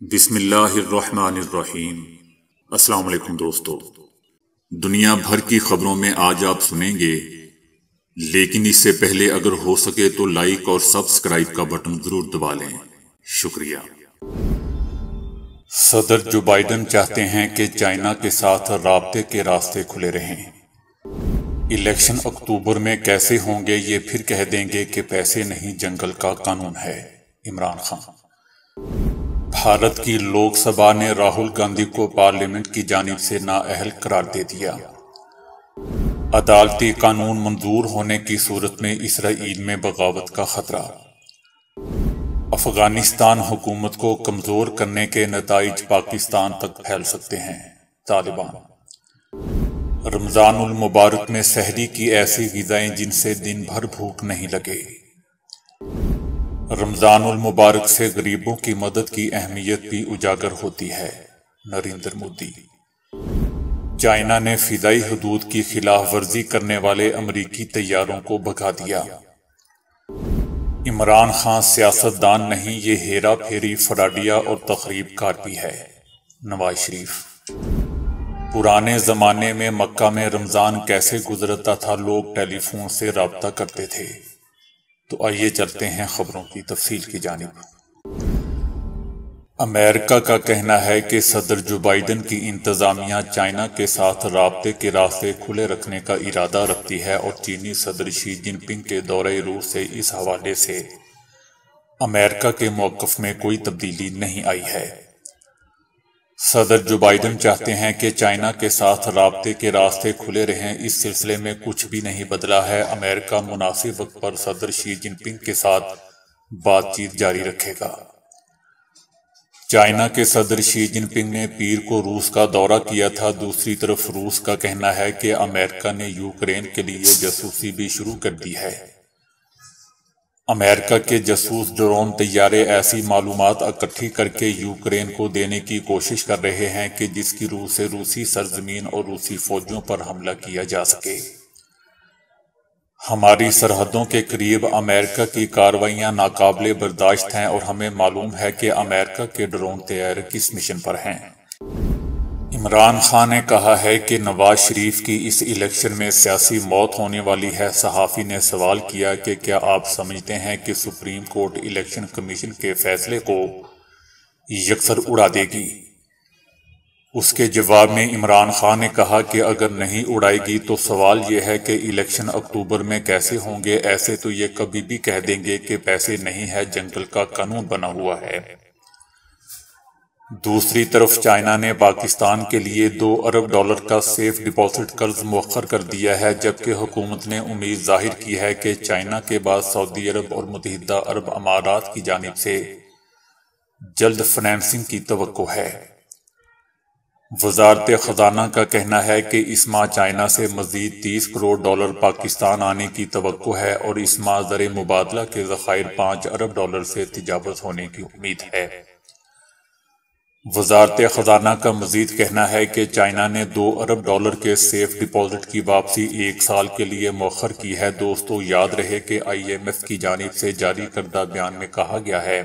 بسم اللہ الرحمن الرحیم۔ السلام علیکم دوستو، دنیا بھر کی خبروں میں آج آپ سنیں گے، لیکن اس سے پہلے اگر ہو سکے تو لائک اور سبسکرائب کا بٹن ضرور دبا لیں۔ شکریہ۔ صدر جو بائیڈن چاہتے ہیں کہ چائنا کے ساتھ رابطے کے راستے کھلے رہیں۔ الیکشن اکتوبر میں کیسے ہوں گے یہ پھر کہہ دیں گے کہ پیسے نہیں جنگل کا قانون ہے۔ عمران خان۔ بھارت کی لوک سبھا نے راہل گاندھی کو پارلیمنٹ کی جانب سے نااہل قرار دے دیا۔ عدالتی قانون منظور ہونے کی صورت میں اسرائیل میں بغاوت کا خطرہ۔ افغانستان حکومت کو کمزور کرنے کے نتائج پاکستان تک پھیل سکتے ہیں۔ طالبان۔ رمضان المبارک میں سحری کی ایسی غذائیں جن سے دن بھر بھوک نہیں لگے۔ رمضان المبارک سے غریبوں کی مدد کی اہمیت بھی اجاگر ہوتی ہے۔ نریندر مودی۔ چائنا نے فضائی حدود کی خلاف ورزی کرنے والے امریکی طیاروں کو بھگا دیا۔ عمران خان سیاست دان نہیں، یہ ہیرا پھیری، فراڈیا اور تخریب کار بھی ہے۔ نواز شریف۔ پرانے زمانے میں مکہ میں رمضان کیسے گزرتا تھا، لوگ ٹیلی فون سے رابطہ کرتے تھے۔ تو آئیے چلتے ہیں خبروں کی تفصیل کی جانب۔ امریکہ کا کہنا ہے کہ صدر جو بائیڈن کی انتظامیہ چائنا کے ساتھ رابطے کے راستے کھلے رکھنے کا ارادہ رکھتی ہے اور چینی صدر شی جن پنگ کے دورہ روس سے اس حوالے سے امریکہ کے موقف میں کوئی تبدیلی نہیں آئی ہے۔ صدر جو بائیڈن چاہتے ہیں کہ چائنا کے ساتھ رابطے کے راستے کھلے رہیں، اس سلسلے میں کچھ بھی نہیں بدلا ہے۔ امریکہ مناسب وقت پر صدر شی جن پنگ کے ساتھ بات چیت جاری رکھے گا۔ چائنا کے صدر شی جن پنگ نے پیر کو روس کا دورہ کیا تھا۔ دوسری طرف روس کا کہنا ہے کہ امریکہ نے یوکرین کے لیے جاسوسی بھی شروع کر دی ہے۔ امریکہ کے جاسوس ڈرون طیارے ایسی معلومات اکٹھی کر کے یوکرین کو دینے کی کوشش کر رہے ہیں کہ جس کی روح سے روسی سرزمین اور روسی فوجوں پر حملہ کیا جا سکے۔ ہماری سرحدوں کے قریب امریکہ کی کارروائیاں ناقابل برداشت ہیں اور ہمیں معلوم ہے کہ امریکہ کے ڈرون طیارے کس مشن پر ہیں۔ عمران خان نے کہا ہے کہ نواز شریف کی اس الیکشن میں سیاسی موت ہونے والی ہے۔ صحافی نے سوال کیا کہ کیا آپ سمجھتے ہیں کہ سپریم کورٹ الیکشن کمیشن کے فیصلے کو یکسر اڑا دے گی؟ اس کے جواب میں عمران خان نے کہا کہ اگر نہیں اڑائے گی تو سوال یہ ہے کہ الیکشن اکتوبر میں کیسے ہوں گے، ایسے تو یہ کبھی بھی کہہ دیں گے کہ پیسے نہیں ہے، جنگل کا قانون بنا ہوا ہے۔ دوسری طرف چائنا نے پاکستان کے لیے $2 ارب کا سیف ڈپازٹ قرض مؤخر کر دیا ہے، جبکہ حکومت نے امید ظاہر کی ہے کہ چائنا کے بعد سعودی عرب اور متحدہ عرب امارات کی جانب سے جلد فنانسنگ کی توقع ہے۔ وزارت خزانہ کا کہنا ہے کہ اس ماہ چائنا سے مزید $30 کروڑ پاکستان آنے کی توقع ہے اور اس ماہ زر مبادلہ کے ذخائر $5 ارب سے تجاوز ہونے کی امید ہے۔ وزارت خزانہ کا مزید کہنا ہے کہ چائنا نے $2 ارب کے سیف ڈپازٹ کی واپسی 1 سال کے لیے مؤخر کی ہے۔ دوستو، یاد رہے کہ IMF کی جانب سے جاری کردہ بیان میں کہا گیا ہے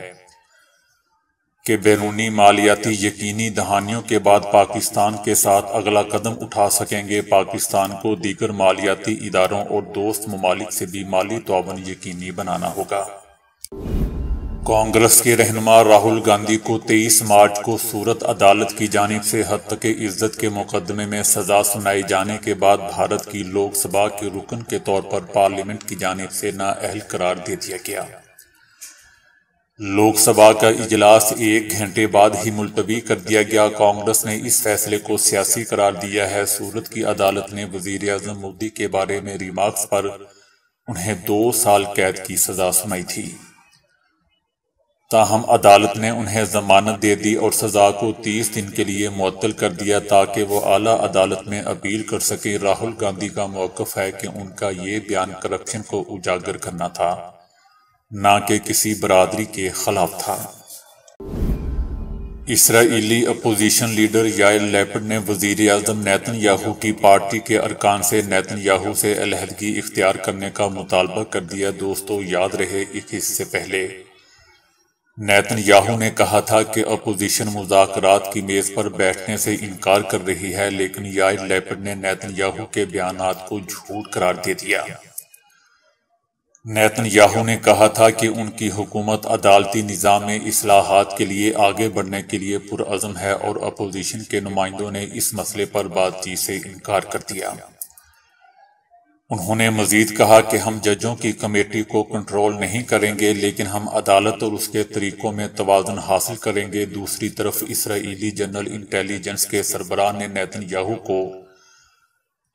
کہ بیرونی مالیاتی یقینی دہانیوں کے بعد پاکستان کے ساتھ اگلا قدم اٹھا سکیں گے۔ پاکستان کو دیگر مالیاتی اداروں اور دوست ممالک سے بھی مالی تعاون یقینی بنانا ہوگا۔ کانگریس کے رہنما راہل گاندھی کو 23 مارچ کو صورت عدالت کی جانب سے حد عزت کے مقدمے میں سزا سنائے جانے کے بعد بھارت کی لوک سبھا کے رکن کے طور پر پارلیمنٹ کی جانب سے نااہل قرار دے دیا گیا۔ لوک سبھا کا اجلاس 1 گھنٹے بعد ہی ملتوی کر دیا گیا۔ کانگریس نے اس فیصلے کو سیاسی قرار دیا ہے۔ صورت کی عدالت نے وزیر اعظم مودی کے بارے میں ریمارکس پر انہیں 2 سال قید کی سزا سنائی تھی، تاہم عدالت نے انہیں ضمانت دے دی اور سزا کو 30 دن کے لیے معطل کر دیا تاکہ وہ اعلیٰ عدالت میں اپیل کر سکیں۔ راہل گاندھی کا موقف ہے کہ ان کا یہ بیان کرپشن کو اجاگر کرنا تھا، نہ کہ کسی برادری کے خلاف تھا۔ اسرائیلی اپوزیشن لیڈر یائر لیپڈ نے وزیر اعظم نیتن یاہو کی پارٹی کے ارکان سے نیتن یاہو سے علیحدگی اختیار کرنے کا مطالبہ کر دیا۔ دوستو، یاد رہے کہ اس سے پہلے نیتن یاہو نے کہا تھا کہ اپوزیشن مذاکرات کی میز پر بیٹھنے سے انکار کر رہی ہے، لیکن یائر لیپڈ نے نیتن یاہو کے بیانات کو جھوٹ قرار دے دیا۔ نیتن یاہو نے کہا تھا کہ ان کی حکومت عدالتی نظام میں اصلاحات کے لیے آگے بڑھنے کے لیے پرعزم ہے، اور اپوزیشن کے نمائندوں نے اس مسئلے پر بات چیت سے انکار کر دیا۔ انہوں نے مزید کہا کہ ہم ججوں کی کمیٹی کو کنٹرول نہیں کریں گے، لیکن ہم عدالت اور اس کے طریقوں میں توازن حاصل کریں گے۔ دوسری طرف اسرائیلی جنرل انٹیلی جنس کے سربراہ نے نیتن یاہو کو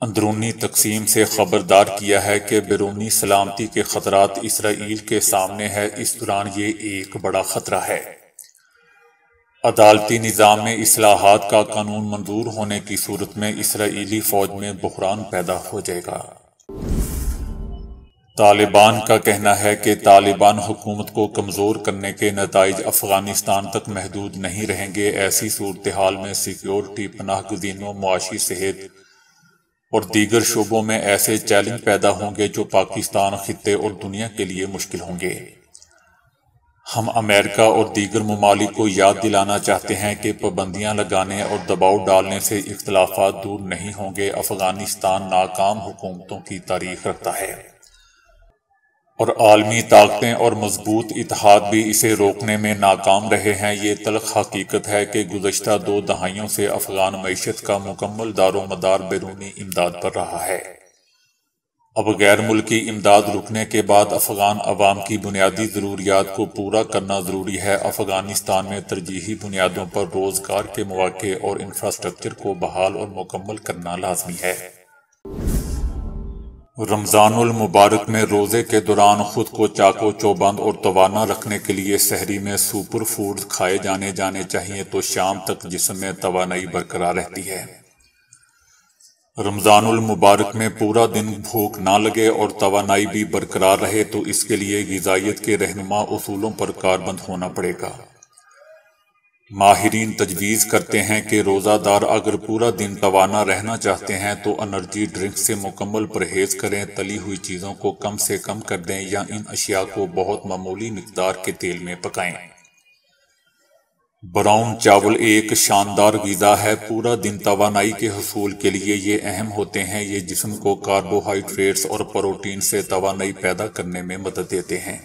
اندرونی تقسیم سے خبردار کیا ہے کہ بیرونی سلامتی کے خطرات اسرائیل کے سامنے ہے، اس دوران یہ ایک بڑا خطرہ ہے۔ عدالتی نظام میں اصلاحات کا قانون منظور ہونے کی صورت میں اسرائیلی فوج میں بحران پیدا ہو جائے گا۔ طالبان کا کہنا ہے کہ طالبان حکومت کو کمزور کرنے کے نتائج افغانستان تک محدود نہیں رہیں گے۔ ایسی صورتحال میں سیکیورٹی، پناہ گزینوں، معاشی صحت اور دیگر شعبوں میں ایسے چیلنج پیدا ہوں گے جو پاکستان، خطے اور دنیا کے لیے مشکل ہوں گے۔ ہم امریکہ اور دیگر ممالک کو یاد دلانا چاہتے ہیں کہ پابندیاں لگانے اور دباؤ ڈالنے سے اختلافات دور نہیں ہوں گے۔ افغانستان ناکام حکومتوں کی تاریخ رکھتا ہے، اور عالمی طاقتیں اور مضبوط اتحاد بھی اسے روکنے میں ناکام رہے ہیں۔ یہ تلخ حقیقت ہے کہ گزشتہ 2 دہائیوں سے افغان معیشت کا مکمل دار و مدار بیرونی امداد پر رہا ہے۔ اب غیر ملکی امداد رکنے کے بعد افغان عوام کی بنیادی ضروریات کو پورا کرنا ضروری ہے۔ افغانستان میں ترجیحی بنیادوں پر روزگار کے مواقع اور انفراسٹرکچر کو بحال اور مکمل کرنا لازمی ہے۔ رمضان المبارک میں روزے کے دوران خود کو چاق و چوبند اور توانا رکھنے کے لیے سحری میں سپر فوڈز کھائے جانے چاہیے، تو شام تک جسم میں توانائی برقرار رہتی ہے۔ رمضان المبارک میں پورا دن بھوک نہ لگے اور توانائی بھی برقرار رہے تو اس کے لیے غذائیت کے رہنما اصولوں پر کاربند ہونا پڑے گا۔ ماہرین تجویز کرتے ہیں کہ روزہ دار اگر پورا دن توانا رہنا چاہتے ہیں تو انرجی ڈرنک سے مکمل پرہیز کریں، تلی ہوئی چیزوں کو کم سے کم کر دیں یا ان اشیاء کو بہت معمولی مقدار کے تیل میں پکائیں۔ براؤن چاول ایک شاندار غذا ہے۔ پورا دن توانائی کے حصول کے لیے یہ اہم ہوتے ہیں۔ یہ جسم کو کاربوہائیڈریٹس اور پروٹین سے توانائی پیدا کرنے میں مدد دیتے ہیں،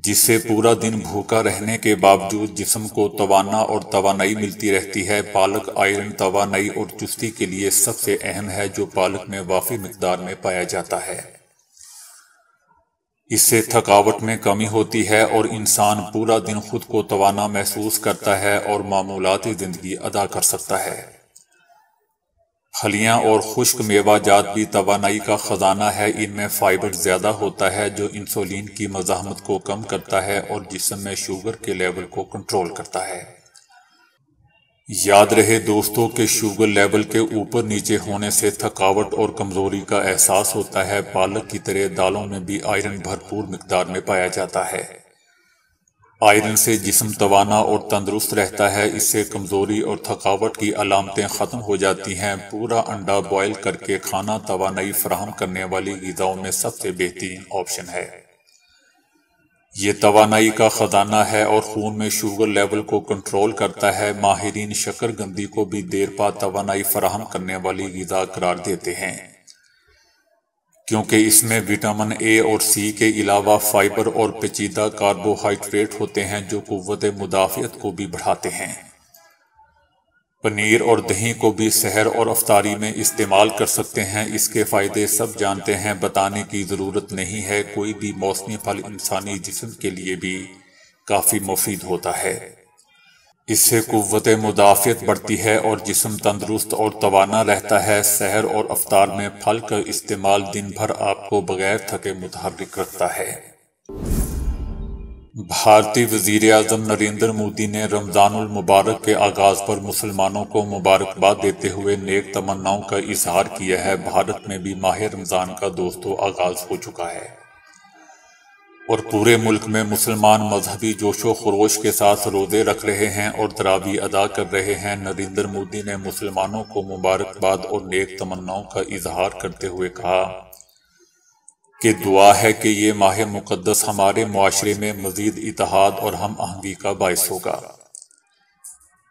جس سے پورا دن بھوکا رہنے کے باوجود جسم کو توانا اور توانائی ملتی رہتی ہے۔ پالک آئرن توانائی اور چستی کے لیے سب سے اہم ہے، جو پالک میں وافر مقدار میں پایا جاتا ہے۔ اس سے تھکاوٹ میں کمی ہوتی ہے اور انسان پورا دن خود کو توانا محسوس کرتا ہے اور معمولات زندگی ادا کر سکتا ہے۔ پھلیاں اور خشک میوہ جات بھی توانائی کا خزانہ ہے۔ ان میں فائبر زیادہ ہوتا ہے جو انسولین کی مزاحمت کو کم کرتا ہے اور جسم میں شوگر کے لیول کو کنٹرول کرتا ہے۔ یاد رہے دوستو کہ شوگر لیول کے اوپر نیچے ہونے سے تھکاوٹ اور کمزوری کا احساس ہوتا ہے۔ پالک کی طرح دالوں میں بھی آئرن بھرپور مقدار میں پایا جاتا ہے۔ آئرن سے جسم توانا اور تندرست رہتا ہے۔ اس سے کمزوری اور تھکاوٹ کی علامتیں ختم ہو جاتی ہیں۔ پورا انڈا بوائل کر کے کھانا توانائی فراہم کرنے والی غذاؤں میں سب سے بہترین آپشن ہے۔ یہ توانائی کا خزانہ ہے اور خون میں شوگر لیول کو کنٹرول کرتا ہے۔ ماہرین شکر قندی کو بھی دیر پا توانائی فراہم کرنے والی غذا قرار دیتے ہیں، کیونکہ اس میں وٹامن اے اور سی کے علاوہ فائبر اور پیچیدہ کاربوہائیڈریٹ ہوتے ہیں جو قوت مدافعت کو بھی بڑھاتے ہیں۔ پنیر اور دہی کو بھی سحر اور افطاری میں استعمال کر سکتے ہیں۔ اس کے فائدے سب جانتے ہیں، بتانے کی ضرورت نہیں ہے۔ کوئی بھی موسمی پھل انسانی جسم کے لیے بھی کافی مفید ہوتا ہے۔ اس سے قوت مدافعت بڑھتی ہے اور جسم تندرست اور توانا رہتا ہے۔ سحر اور افطار میں پھل کا استعمال دن بھر آپ کو بغیر تھکے متحرک رکھتا ہے۔ بھارتی وزیر اعظم نریندر مودی نے رمضان المبارک کے آغاز پر مسلمانوں کو مبارکباد دیتے ہوئے نیک تمناؤں کا اظہار کیا ہے۔ بھارت میں بھی ماہ رمضان کا دوستو آغاز ہو چکا ہے اور پورے ملک میں مسلمان مذہبی جوش و خروش کے ساتھ روزے رکھ رہے ہیں اور تراویح ادا کر رہے ہیں۔ نریندر مودی نے مسلمانوں کو مبارکباد اور نیک تمناؤں کا اظہار کرتے ہوئے کہا کہ دعا ہے کہ یہ ماہ مقدس ہمارے معاشرے میں مزید اتحاد اور ہم آہنگی کا باعث ہوگا۔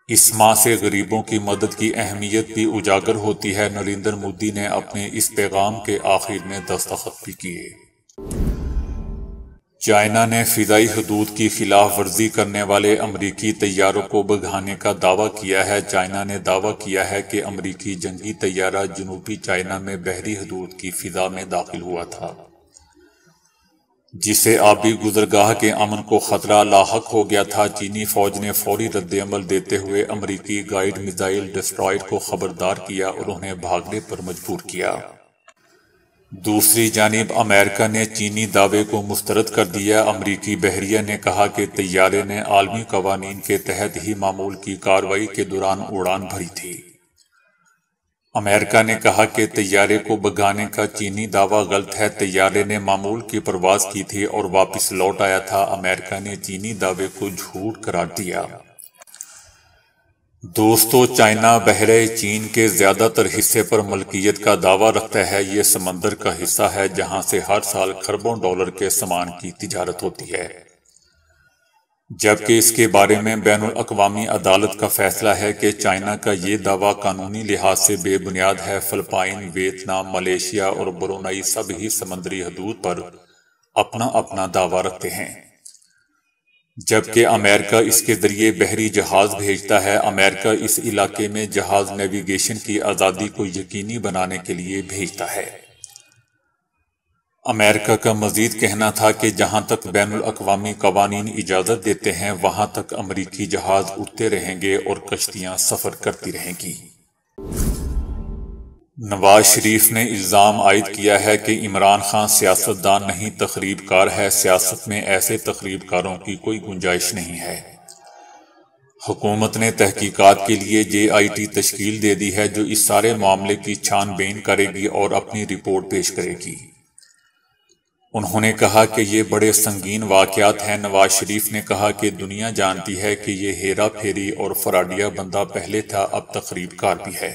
اس ماہ سے غریبوں کی مدد کی اہمیت بھی اجاگر ہوتی ہے۔ نریندر مودی نے اپنے اس پیغام کے آخر میں دستخط بھی کیے۔ چائنا نے فضائی حدود کی خلاف ورزی کرنے والے امریکی طیاروں کو بھگانے کا دعویٰ کیا ہے۔ چائنا نے دعویٰ کیا ہے کہ امریکی جنگی طیارہ جنوبی چائنا میں بحری حدود کی فضا میں داخل ہوا تھا، جس سے آبی گزرگاہ کے امن کو خطرہ لاحق ہو گیا تھا۔ چینی فوج نے فوری رد عمل دیتے ہوئے امریکی گائیڈ میزائل ڈسٹرائر کو خبردار کیا اور انہیں بھاگنے پر مجبور کیا۔ دوسری جانب امریکہ نے چینی دعوے کو مسترد کر دیا۔ امریکی بحریہ نے کہا کہ طیارے نے عالمی قوانین کے تحت ہی معمول کی کارروائی کے دوران اڑان بھری تھی۔ امریکہ نے کہا کہ طیارے کو بھگانے کا چینی دعویٰ غلط ہے۔ طیارے نے معمول کی پرواز کی تھی اور واپس لوٹ آیا تھا۔ امریکہ نے چینی دعوے کو جھوٹ قرار دیا۔ دوستو، چائنا بحیرہ چین کے زیادہ تر حصے پر ملکیت کا دعویٰ رکھتا ہے۔ یہ سمندر کا حصہ ہے جہاں سے ہر سال کھربوں ڈالر کے سامان کی تجارت ہوتی ہے، جبکہ اس کے بارے میں بین الاقوامی عدالت کا فیصلہ ہے کہ چائنا کا یہ دعویٰ قانونی لحاظ سے بے بنیاد ہے۔ فلپائن، ویتنام، ملیشیا اور برونائی سب ہی سمندری حدود پر اپنا اپنا دعویٰ رکھتے ہیں، جبکہ امریکہ اس کے ذریعے بحری جہاز بھیجتا ہے۔ امریکہ اس علاقے میں جہاز نیویگیشن کی آزادی کو یقینی بنانے کے لیے بھیجتا ہے۔ امریکہ کا مزید کہنا تھا کہ جہاں تک بین الاقوامی قوانین اجازت دیتے ہیں وہاں تک امریکی جہاز اڑتے رہیں گے اور کشتیاں سفر کرتی رہیں گی۔ نواز شریف نے الزام عائد کیا ہے کہ عمران خان سیاست دان نہیں، تخریب کار ہے۔ سیاست میں ایسے تخریب کاروں کی کوئی گنجائش نہیں ہے۔ حکومت نے تحقیقات کے لیے JIT تشکیل دے دی ہے جو اس سارے معاملے کی چھان بین کرے گی اور اپنی رپورٹ پیش کرے گی۔ انہوں نے کہا کہ یہ بڑے سنگین واقعات ہیں۔ نواز شریف نے کہا کہ دنیا جانتی ہے کہ یہ ہیرا پھیری اور فراڈیا بندہ پہلے تھا، اب تخریب کار بھی ہے۔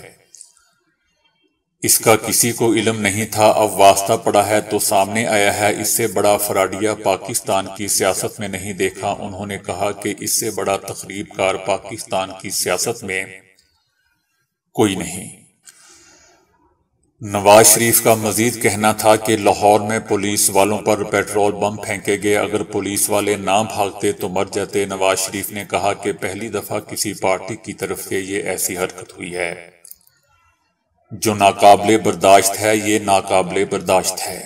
اس کا کسی کو علم نہیں تھا، اب واسطہ پڑا ہے تو سامنے آیا ہے۔ اس سے بڑا فراڈیا پاکستان کی سیاست میں نہیں دیکھا۔ انہوں نے کہا کہ اس سے بڑا تخریب کار پاکستان کی سیاست میں کوئی نہیں۔ نواز شریف کا مزید کہنا تھا کہ لاہور میں پولیس والوں پر پیٹرول بم پھینکے گئے، اگر پولیس والے نہ بھاگتے تو مر جاتے۔ نواز شریف نے کہا کہ پہلی دفعہ کسی پارٹی کی طرف سے یہ ایسی حرکت ہوئی ہے جو ناقابل برداشت ہے، یہ ناقابل برداشت ہے۔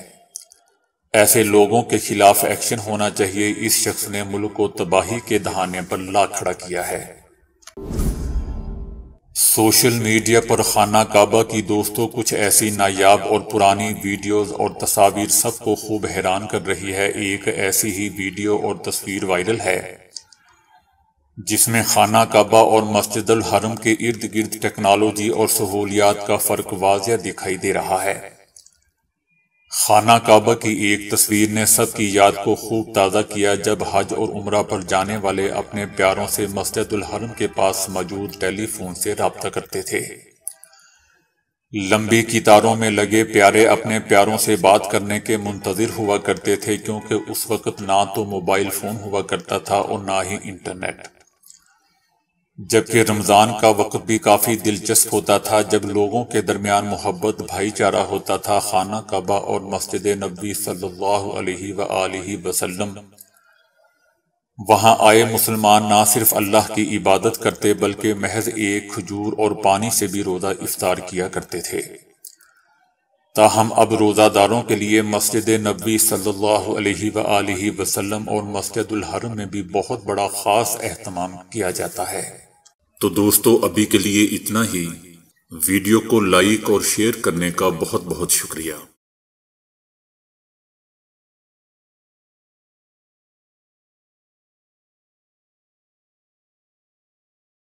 ایسے لوگوں کے خلاف ایکشن ہونا چاہیے۔ اس شخص نے ملک کو تباہی کے دہانے پر لا کھڑا کیا ہے۔ سوشل میڈیا پر خانہ کعبہ کی دوستوں کچھ ایسی نایاب اور پرانی ویڈیوز اور تصاویر سب کو خوب حیران کر رہی ہے۔ ایک ایسی ہی ویڈیو اور تصویر وائرل ہے جس میں خانہ کعبہ اور مسجد الحرم کے ارد گرد ٹیکنالوجی اور سہولیات کا فرق واضح دکھائی دے رہا ہے۔ خانہ کعبہ کی ایک تصویر نے سب کی یاد کو خوب تازہ کیا جب حج اور عمرہ پر جانے والے اپنے پیاروں سے مسجد الحرم کے پاس موجود ٹیلی فون سے رابطہ کرتے تھے۔ لمبی قطاروں میں لگے پیارے اپنے پیاروں سے بات کرنے کے منتظر ہوا کرتے تھے، کیونکہ اس وقت نہ تو موبائل فون ہوا کرتا تھا اور نہ ہی انٹرنیٹ۔ جبکہ رمضان کا وقت بھی کافی دلچسپ ہوتا تھا جب لوگوں کے درمیان محبت بھائی چارہ ہوتا تھا۔ خانہ کعبہ اور مسجد نبوی صلی اللہ علیہ وآلہ وسلم، وہاں آئے مسلمان نہ صرف اللہ کی عبادت کرتے بلکہ محض ایک کھجور اور پانی سے بھی روزہ افطار کیا کرتے تھے۔ تاہم اب روزہ داروں کے لیے مسجد نبوی صلی اللہ علیہ وآلہ وسلم اور مسجد الحرم میں بھی بہت بڑا خاص اہتمام کیا جاتا ہے۔ تو دوستو، ابھی کے لیے اتنا ہی۔ ویڈیو کو لائک اور شیئر کرنے کا بہت بہت شکریہ۔